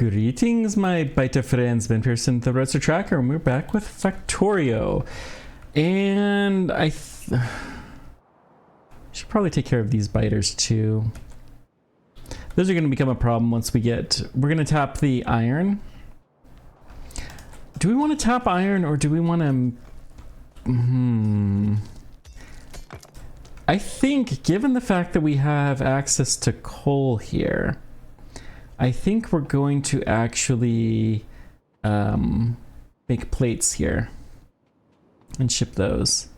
Greetings, my beta friends. Ben Pearson, the Roadster Tracker, and we're back with Factorio. And I should probably take care of these biters too. Those are going to become a problem once we're going to tap the iron. Do we want to tap iron or do we want to... I think, given the fact that we have access to coal here, I think we're going to actually make plates here and ship those.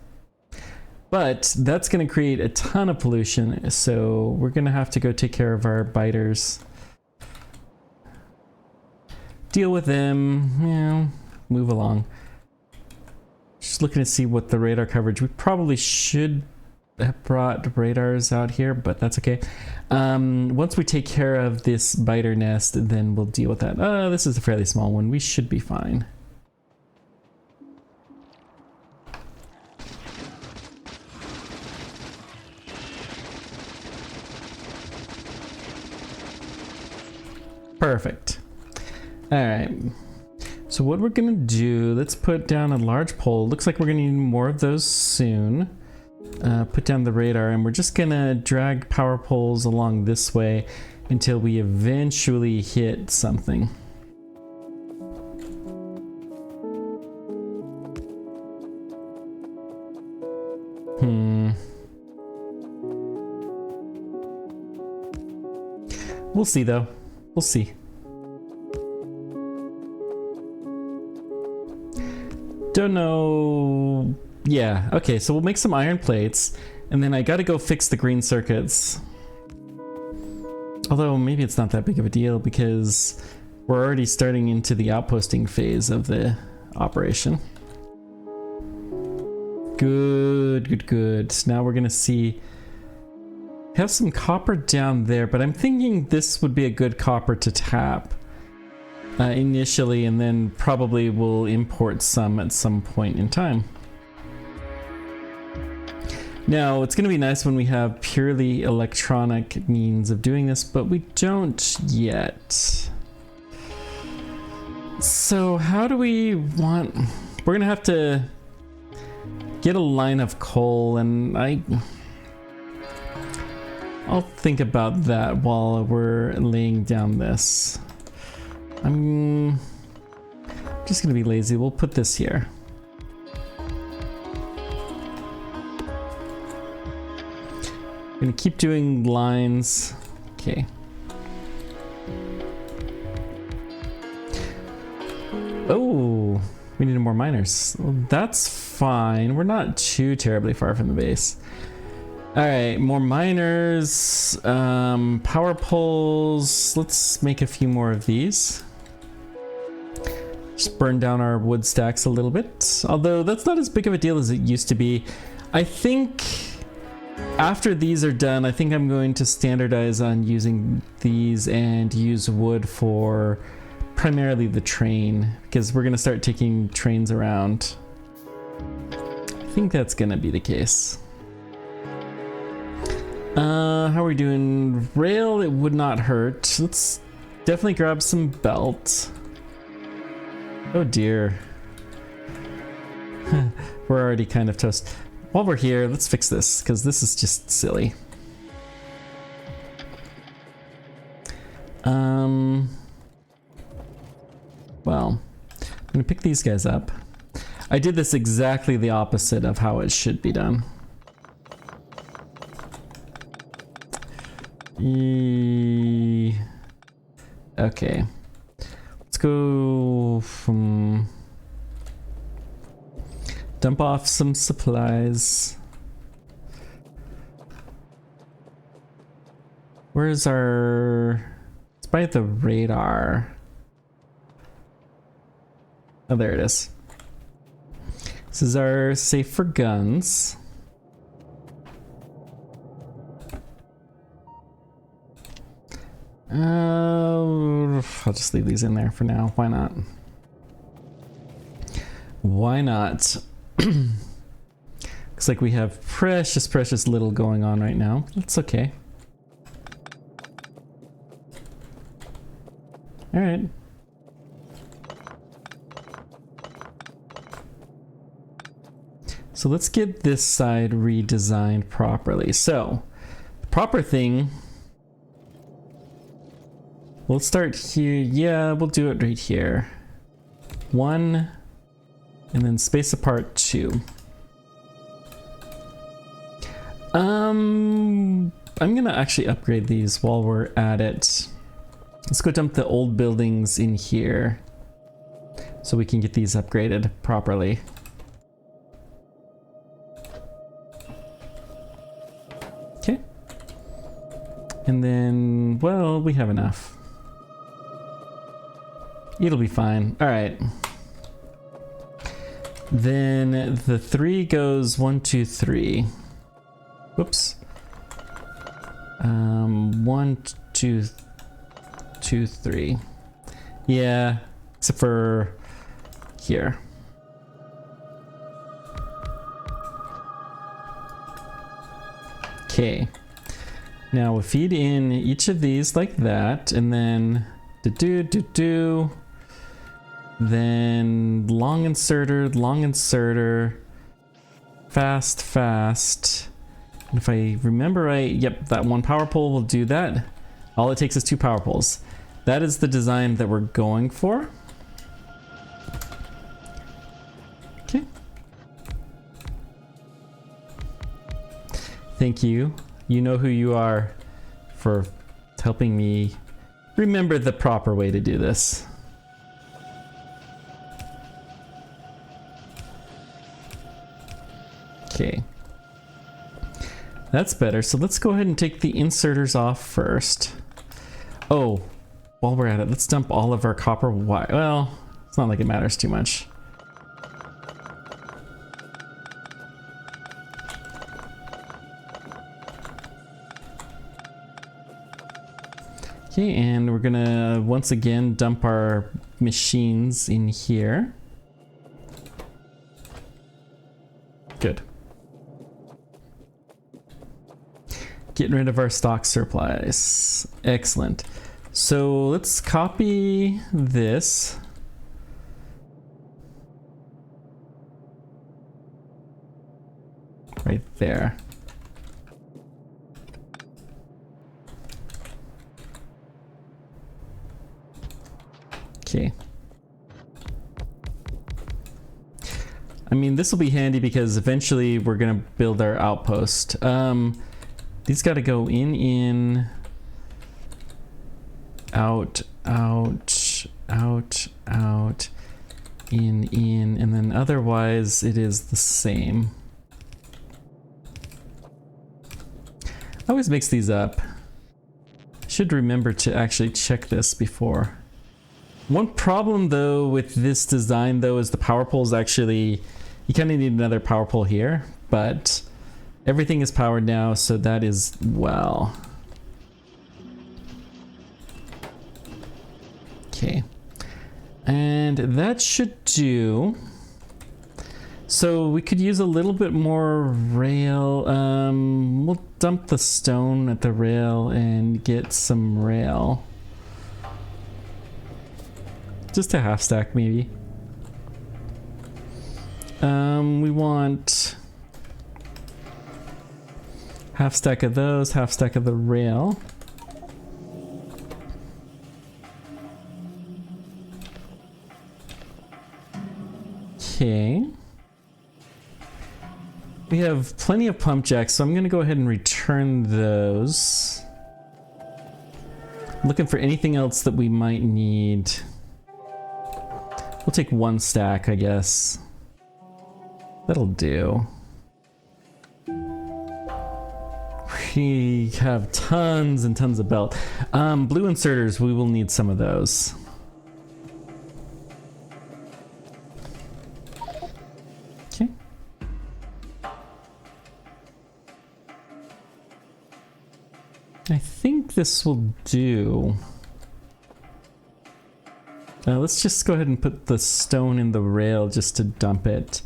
But that's going to create a ton of pollution, so we're going to have to go take care of our biters. Deal with them, you know, move along. Just looking to see what the radar coverage, we probably should have brought radars out here, but that's okay. Once we take care of this biter nest, then we'll deal with that. This is a fairly small one. We should be fine. Perfect. All right. So what we're gonna do, let's put down a large pole. Looks like we're gonna need more of those soon. Put down the radar, and we're just gonna drag power poles along this way until we eventually hit something. We'll see though. We'll see. Don't know. Yeah, okay, so we'll make some iron plates, and then I gotta go fix the green circuits. Although maybe it's not that big of a deal because we're already starting into the outposting phase of the operation. Good, good, good. Now we're gonna see... have some copper down there, but I'm thinking this would be a good copper to tap initially, and then probably we'll import some at some point in time. Now, it's going to be nice when we have purely electronic means of doing this, but we don't yet. So how do we want... we're going to have to get a line of coal, and I'll think about that while we're laying down this. I'm just going to be lazy. We'll put this here. Gonna keep doing lines. Okay. Oh, we need more miners. Well, that's fine. We're not too terribly far from the base. All right, more miners, power poles. Let's make a few more of these. Just burn down our wood stacks a little bit. Although that's not as big of a deal as it used to be. I think after these are done, I think I'm going to standardize on using these and use wood for primarily the train, because we're going to start taking trains around. I think that's going to be the case. How are we doing? Rail, it would not hurt. Let's definitely grab some belt. Oh dear. We're already kind of toast. While we're here, let's fix this, because this is just silly. Well, I'm gonna pick these guys up. I did this exactly the opposite of how it should be done. Okay. Let's go from... dump off some supplies. Where's our... it's by the radar. Oh, there it is. This is our safe for guns. I'll just leave these in there for now. Why not? Why not? Looks like we have precious little going on right now. That's okay. All right. So let's get this side redesigned properly. So the proper thing, we'll start here. Yeah, we'll do it right here. 1, and then space apart 2. I'm gonna actually upgrade these while we're at it. Let's go dump the old buildings in here so we can get these upgraded properly. Okay. And then, well, we have enough. It'll be fine. All right. Then the 3 goes 1, 2, 3. Whoops. 1, 2, 2, 3. Yeah, except for here. Okay. Now we'll feed in each of these like that, and then then long inserter, fast. And if I remember right, yep, that 1 power pole will do that. All it takes is 2 power poles. That is the design that we're going for. Okay. Thank you. You know who you are for helping me remember the proper way to do this. Okay. That's better. So let's go ahead and take the inserters off first. Oh, while we're at it, let's dump all of our copper wire. Well, it's not like it matters too much. Okay, and we're gonna once again dump our machines in here. Good. Getting rid of our stock surplus. Excellent. So let's copy this. Right there. Okay. I mean, this will be handy because eventually we're gonna build our outpost. These got to go in, out, in, and then otherwise it is the same. I always mix these up. Should remember to actually check this before. One problem though with this design though is the power poles actually, you kind of need another power pole here, but everything is powered now, so that is well. Okay. And that should do. So we could use a little bit more rail. We'll dump the stone at the rail and get some rail. Just a half stack maybe. We want half stack of those, half stack of the rail. Okay. We have plenty of pump jacks, so I'm gonna go ahead and return those. Looking for anything else that we might need. We'll take 1 stack, I guess. That'll do. We have tons and tons of belt. Blue inserters, we will need some of those. Okay. I think this will do. Let's just go ahead and put the stone in the rail just to dump it.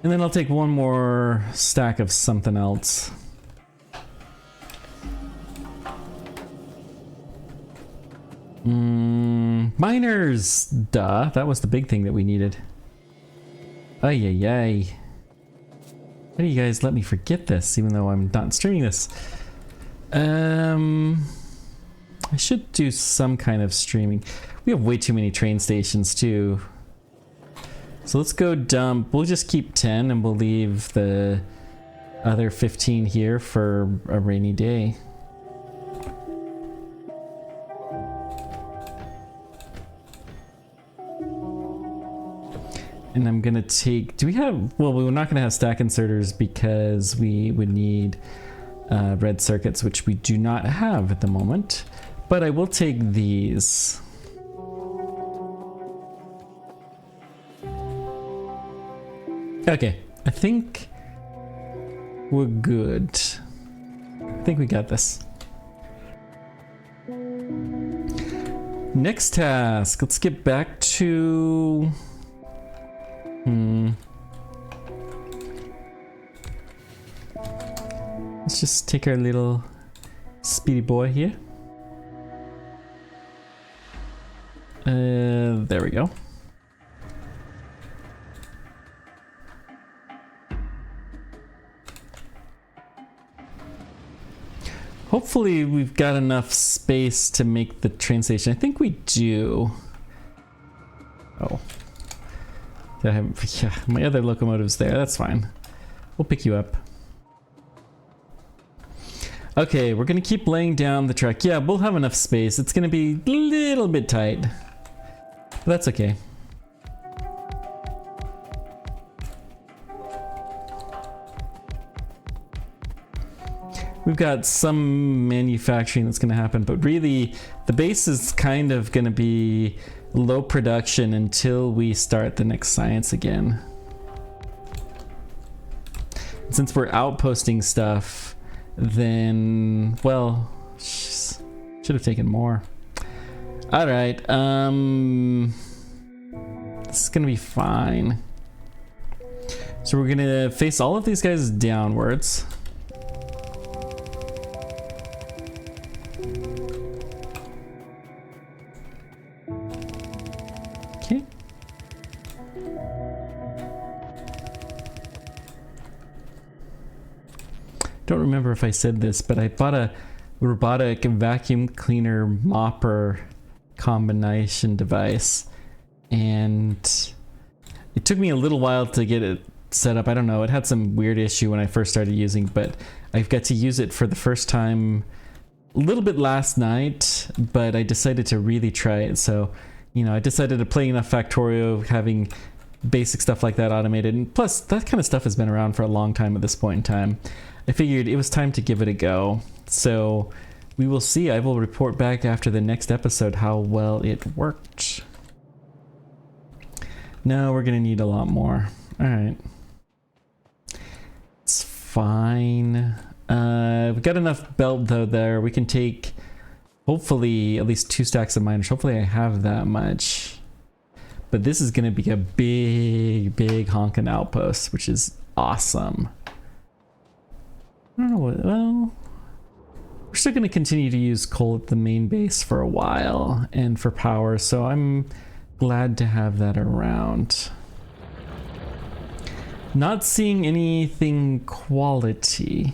And then I'll take 1 more stack of something else. Miners! Duh, that was the big thing that we needed. Ay ay ay. How do you guys let me forget this, even though I'm not streaming this? I should do some kind of streaming. We have way too many train stations too. So let's go dump. We'll just keep 10 and we'll leave the other 15 here for a rainy day. And I'm gonna take, do we have, well, we're not gonna have stack inserters because we would need red circuits, which we do not have at the moment, but I will take these. Okay, I think we're good. I think we got this. Next task, let's get back to... Let's just take our little speedy boy here. There we go. Hopefully we've got enough space to make the train station. I think we do. Oh. Yeah, my other locomotive's there. That's fine. We'll pick you up. Okay, we're gonna keep laying down the track. Yeah, we'll have enough space. It's gonna be a little bit tight, but that's okay. We've got some manufacturing that's gonna happen, but really the base is kind of gonna be low production until we start the next science again. And since we're outposting stuff, then, well, should have taken more. All right, this is gonna be fine. So we're gonna face all of these guys downwards. Okay. Don't remember if I said this, but I bought a robotic vacuum cleaner mopper combination device, and it took me a little while to get it set up. I don't know, it had some weird issue when I first started using, but I've got to use it for the first time a little bit last night, but I decided to really try it. So, you know, I decided to play enough Factorio, having basic stuff like that automated, and plus that kind of stuff has been around for a long time at this point in time. I figured it was time to give it a go. So we will see. I will report back after the next episode how well it worked. No, we're gonna need a lot more. All right. It's fine. We've got enough belt though there. We can take hopefully at least 2 stacks of miners. Hopefully I have that much. But this is gonna be a big honking outpost, which is awesome. I don't know what, well, we're still going to continue to use coal at the main base for a while and for power, so I'm glad to have that around. Not seeing anything quality.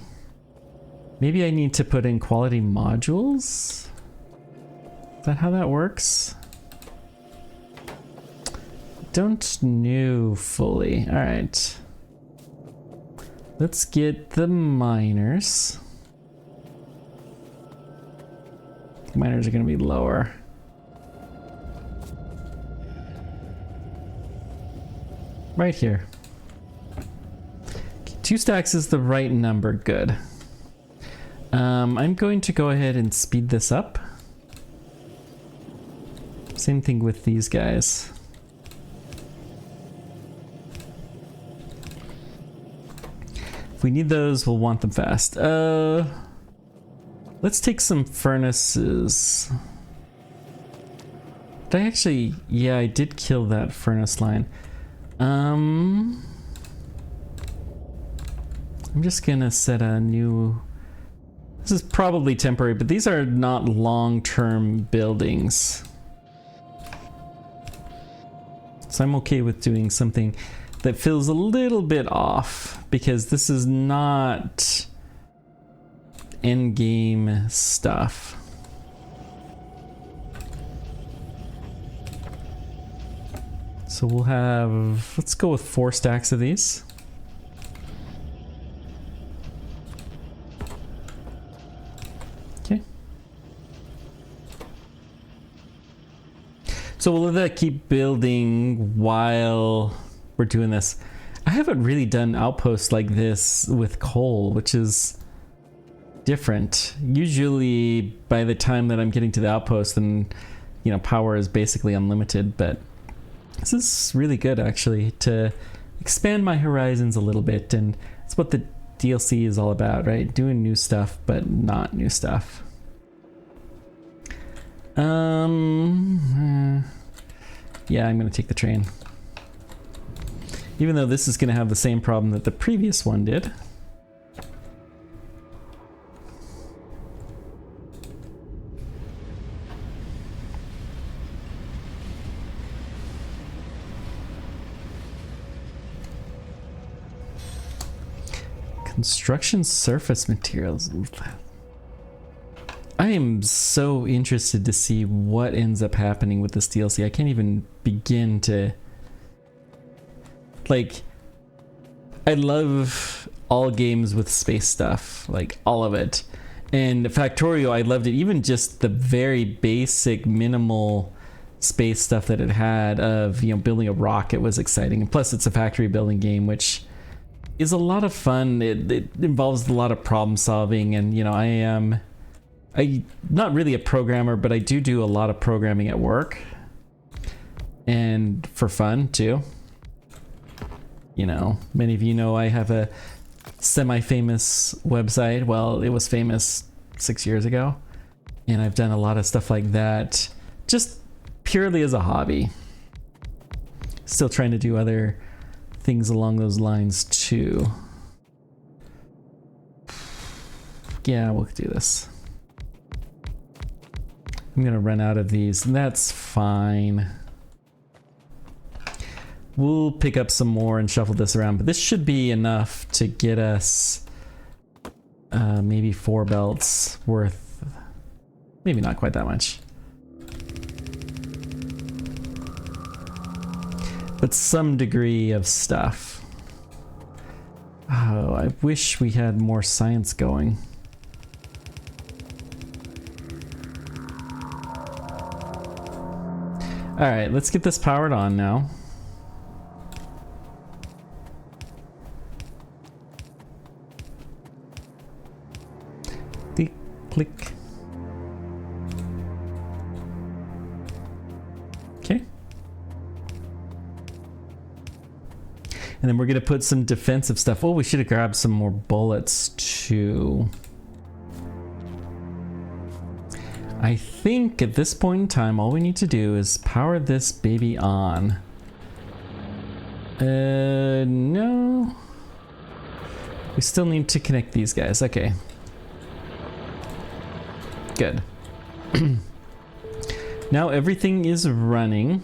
Maybe I need to put in quality modules? Is that how that works? Don't know fully. All right. Let's get the miners. The miners are going to be lower. Right here. Okay, 2 stacks is the right number. Good. I'm going to go ahead and speed this up. Same thing with these guys. If we need those, we'll want them fast. Let's take some furnaces. Did I actually? Yeah, I did kill that furnace line. I'm just gonna set a new... This is probably temporary, but these are not long-term buildings. So I'm okay with doing something that feels a little bit off, because this is not end game stuff. So we'll have, let's go with 4 stacks of these. Okay. So we'll let that keep building while we're doing this. I haven't really done outposts like this with coal, which is different. Usually by the time that I'm getting to the outpost, then, you know, power is basically unlimited, but this is really good actually to expand my horizons a little bit, and it's what the DLC is all about, right? Doing new stuff, but not new stuff. Yeah, I'm gonna take the train. Even though this is gonna have the same problem that the previous one did. Construction surface materials. I am so interested to see what ends up happening with this DLC. I can't even begin to... Like, I love all games with space stuff, like all of it. And Factorio, I loved it. Even just the very basic, minimal space stuff that it had of, you know, building a rocket was exciting. And plus, it's a factory building game, which is a lot of fun. It involves a lot of problem solving, and you know, I'm not really a programmer, but I do a lot of programming at work and for fun too. You know, many of you know I have a semi-famous website. Well, it was famous 6 years ago, and I've done a lot of stuff like that just purely as a hobby. Still trying to do other things along those lines too. Yeah, we'll do this. I'm gonna run out of these, and that's fine. We'll pick up some more and shuffle this around, but this should be enough to get us maybe 4 belts worth, maybe not quite that much. But some degree of stuff. Oh, I wish we had more science going. All right, let's get this powered on now. Click, click. Okay. And then we're gonna put some defensive stuff. Oh, we should have grabbed some more bullets too. I think at this point in time, all we need to do is power this baby on. No. We still need to connect these guys. Okay. Good. Now everything is running.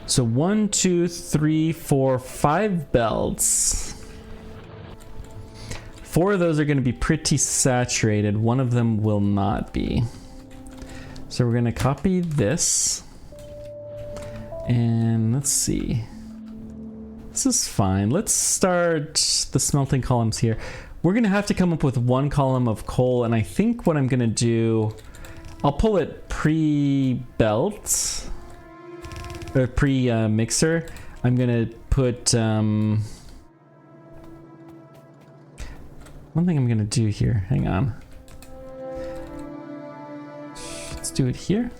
So 1, 2, 3, 4, 5 belts. 4 of those are going to be pretty saturated. 1 of them will not be. So we're going to copy this. And let's see. This is fine. Let's start the smelting columns here. We're going to have to come up with 1 column of coal. And I think what I'm going to do, I'll pull it pre-belt. Or pre-mixer. I'm gonna put one thing I'm gonna do here. Hang on. Let's do it here.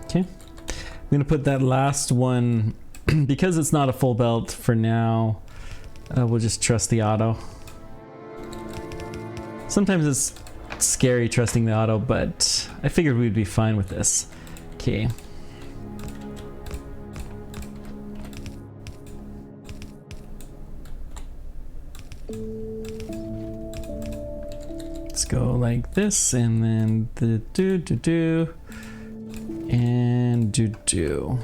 Okay. I'm gonna put that last one. Because it's not a full belt for now, we'll just trust the auto. Sometimes it's scary trusting the auto, but I figured we'd be fine with this. Okay. go like this, and then the do and do.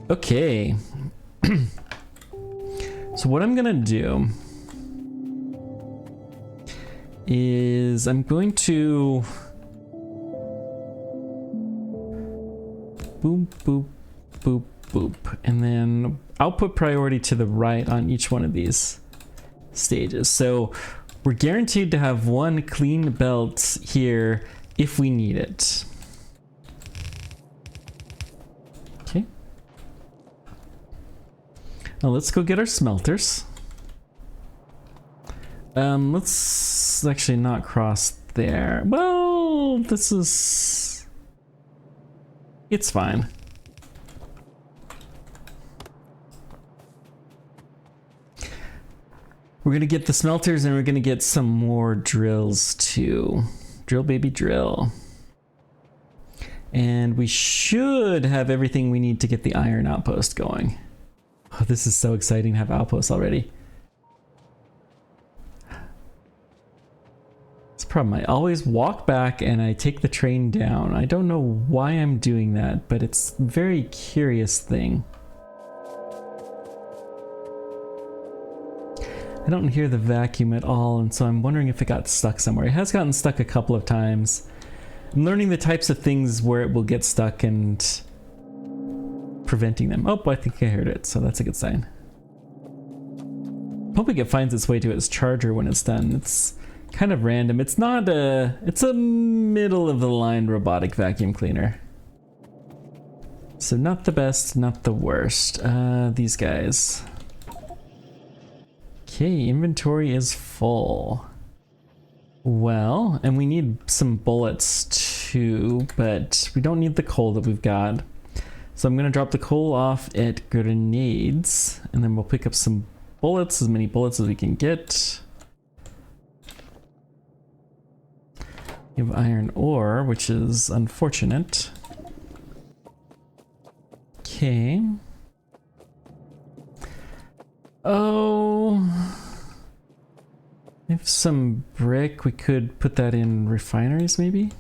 Okay. So what I'm gonna do is I'm going to boop, boop, boop, boop, and then output priority to the right on each one of these stages. So we're guaranteed to have one clean belt here if we need it. Okay. Now let's go get our smelters. Let's actually not cross there. Well, this is... it's fine. We're gonna get the smelters and we're gonna get some more drills too. Drill, baby, drill. And we should have everything we need to get the iron outpost going. Oh, this is so exciting to have outposts already. It's a problem. I always walk back and I take the train down. I don't know why I'm doing that, but it's a very curious thing. I don't hear the vacuum at all, and so I'm wondering if it got stuck somewhere. It has gotten stuck a couple of times. I'm learning the types of things where it will get stuck and preventing them. Oh, I think I heard it, so that's a good sign. Hoping it finds its way to its charger when it's done. It's kind of random. It's not a... it's a middle of the line robotic vacuum cleaner. So not the best, not the worst. These guys. Okay, inventory is full. Well, and we need some bullets too, but we don't need the coal that we've got. So I'm gonna drop the coal off at grenades, and then we'll pick up some bullets, as many bullets as we can get. We have iron ore, which is unfortunate. Okay. Oh, we have some brick. We could put that in refineries, maybe.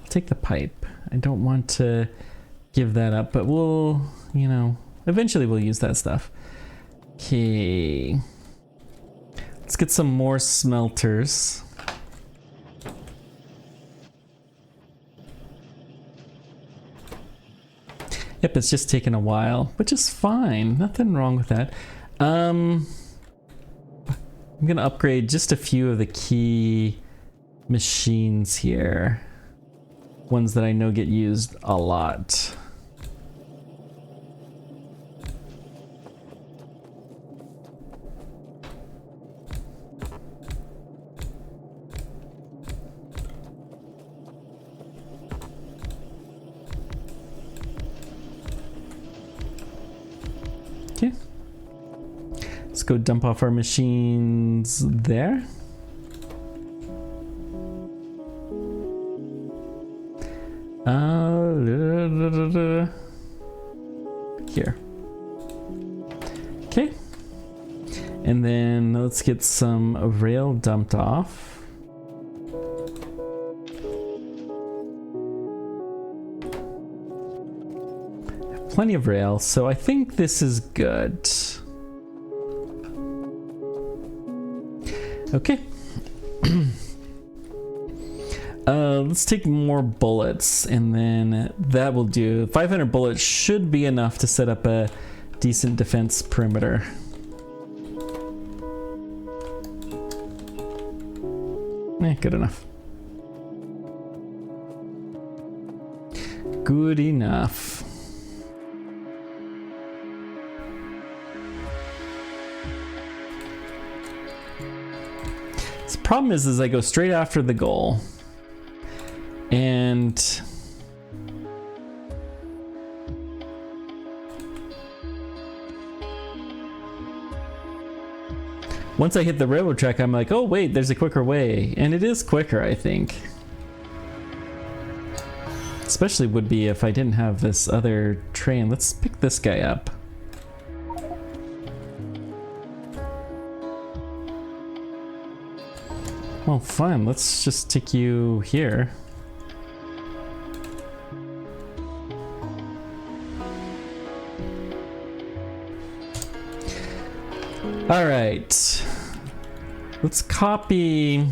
Take the pipe. I don't want to give that up, but we'll, you know, eventually we'll use that stuff. Okay. Let's get some more smelters. Yep, it's just taken a while, which is fine. Nothing wrong with that. I'm gonna upgrade just a few of the key machines here. Ones that I know get used a lot. Okay. Let's go dump off our machines there. Here. Okay. And then let's get some rail dumped off. Plenty of rail, so I think this is good. Okay. Let's take more bullets, and then that will do. 500 bullets should be enough to set up a decent defense perimeter. Good enough. Good enough. The problem is I go straight after the goal. And once I hit the railroad track, I'm like, oh wait, there's a quicker way. And it is quicker, I think. Especially would be if I didn't have this other train. Let's pick this guy up. Oh, fine. Let's just stick you here. All right. Let's copy.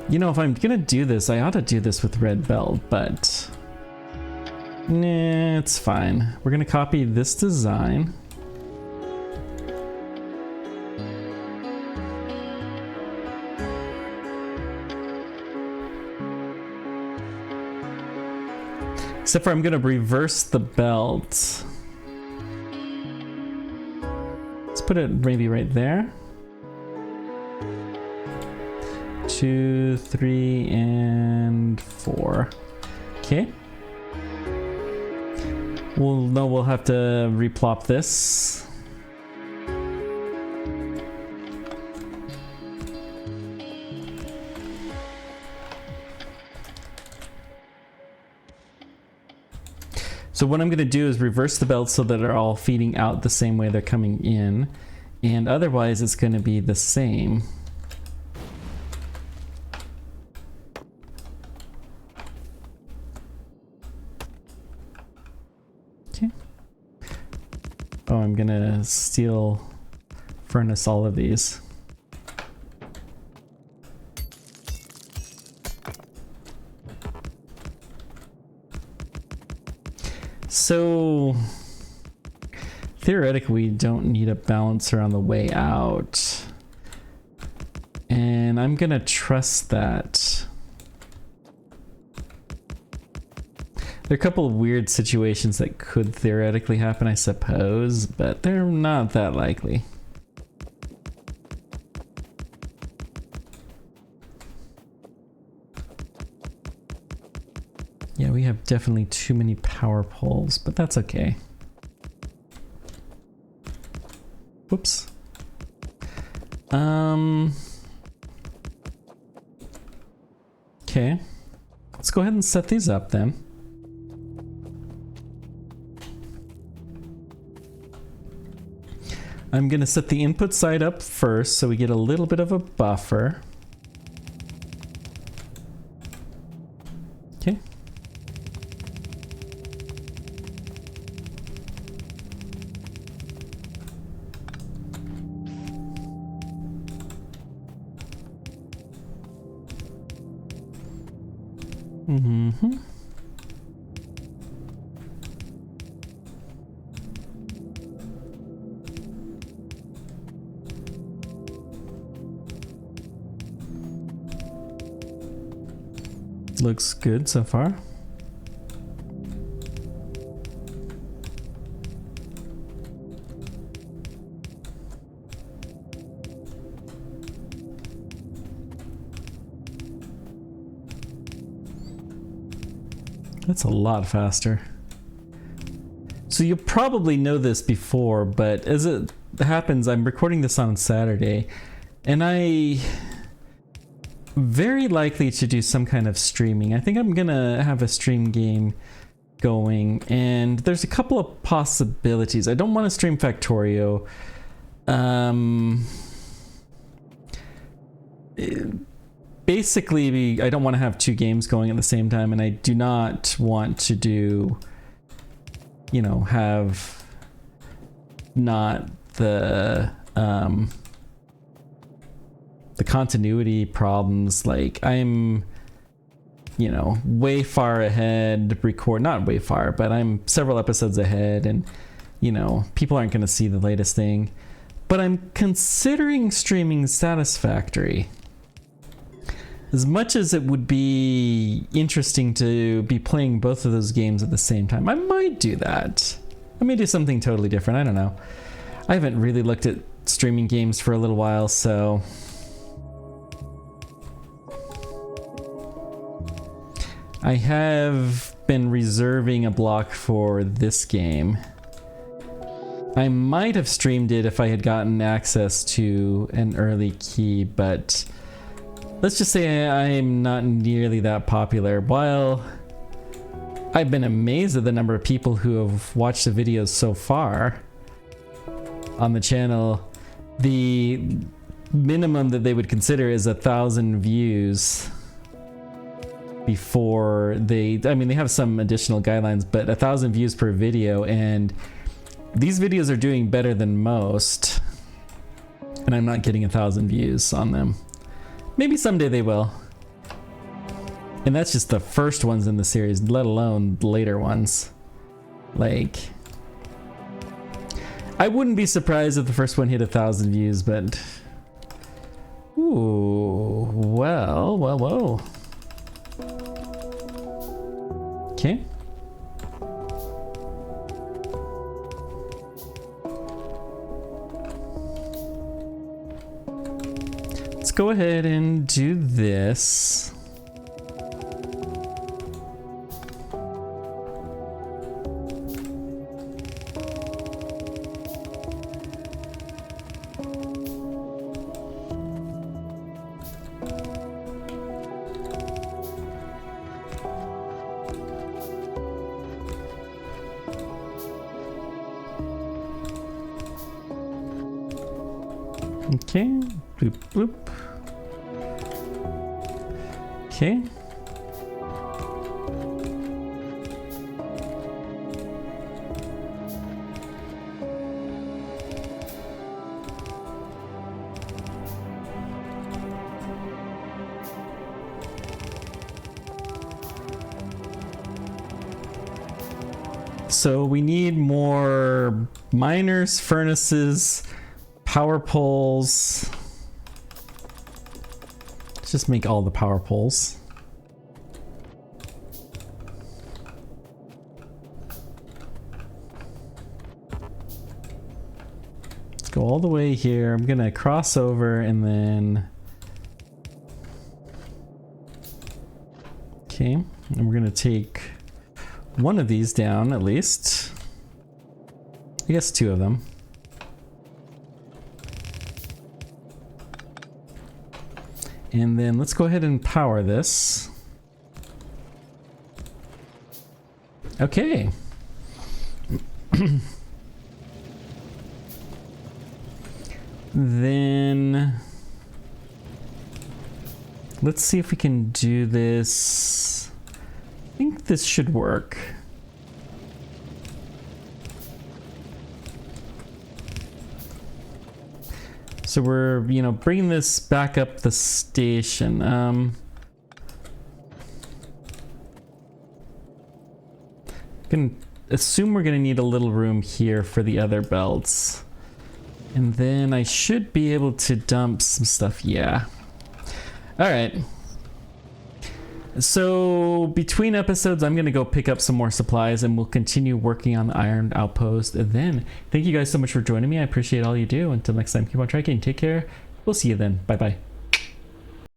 You know, if I'm gonna do this, I ought to do this with red belt, but nah, it's fine. We're gonna copy this design. Except for I'm gonna reverse the belt. Let's put it maybe right there. 2, 3, and 4. Okay. We'll have to replop this. So what I'm going to do is reverse the belts so that they're all feeding out the same way they're coming in, and otherwise it's going to be the same. Okay. Oh, I'm going to steel furnace all of these. So theoretically, we don't need a balancer on the way out. And I'm gonna trust that. There are a couple of weird situations that could theoretically happen, I suppose, but they're not that likely. Yeah, we have definitely too many power poles, but that's okay. Whoops. Okay. Let's go ahead and set these up then. I'm gonna set the input side up first so we get a little bit of a buffer. Okay. Mm-hmm. Looks good so far. That's a lot faster. So you probably know this before, but as it happens, I'm recording this on Saturday, and I very likely to do some kind of streaming. I think I'm gonna have a stream game going, and there's a couple of possibilities. I don't want to stream Factorio. Basically, I don't want to have two games going at the same time, and I do not want to do, you know, have not the continuity problems. Like, I'm, you know, way far ahead, not way far, but I'm several episodes ahead, and, you know, people aren't going to see the latest thing. But I'm considering streaming Satisfactory. As much as it would be interesting to be playing both of those games at the same time, I might do that. I may do something totally different, I don't know. I haven't really looked at streaming games for a little while, so... I have been reserving a block for this game. I might have streamed it if I had gotten access to an early key, but let's just say I'm not nearly that popular. While I've been amazed at the number of people who have watched the videos so far on the channel, the minimum that they would consider is 1,000 views before they, I mean, they have some additional guidelines, but 1,000 views per video, and these videos are doing better than most, and I'm not getting 1,000 views on them. Maybe someday they will. And that's just the first ones in the series, let alone later ones. Like, I wouldn't be surprised if the first one hit 1,000 views, but ooh, well, whoa. Okay. Let's go ahead and do this. Okay, bloop, bloop. Okay. So we need more miners, furnaces, power poles. Let's just make all the power poles. Let's go all the way here. I'm gonna cross over and then... Okay, and we're gonna take one of these down at least. I guess two of them. And then let's go ahead and power this. Okay. Then let's see if we can do this. I think this should work. So we're, you know, bringing this back up the station. Can assume we're gonna need a little room here for the other belts. And then I should be able to dump some stuff, yeah. All right. So between episodes, I'm gonna go pick up some more supplies and we'll continue working on the Iron Outpost. And then thank you guys so much for joining me. I appreciate all you do. Until next time, keep on trekking. Take care. We'll see you then. Bye-bye.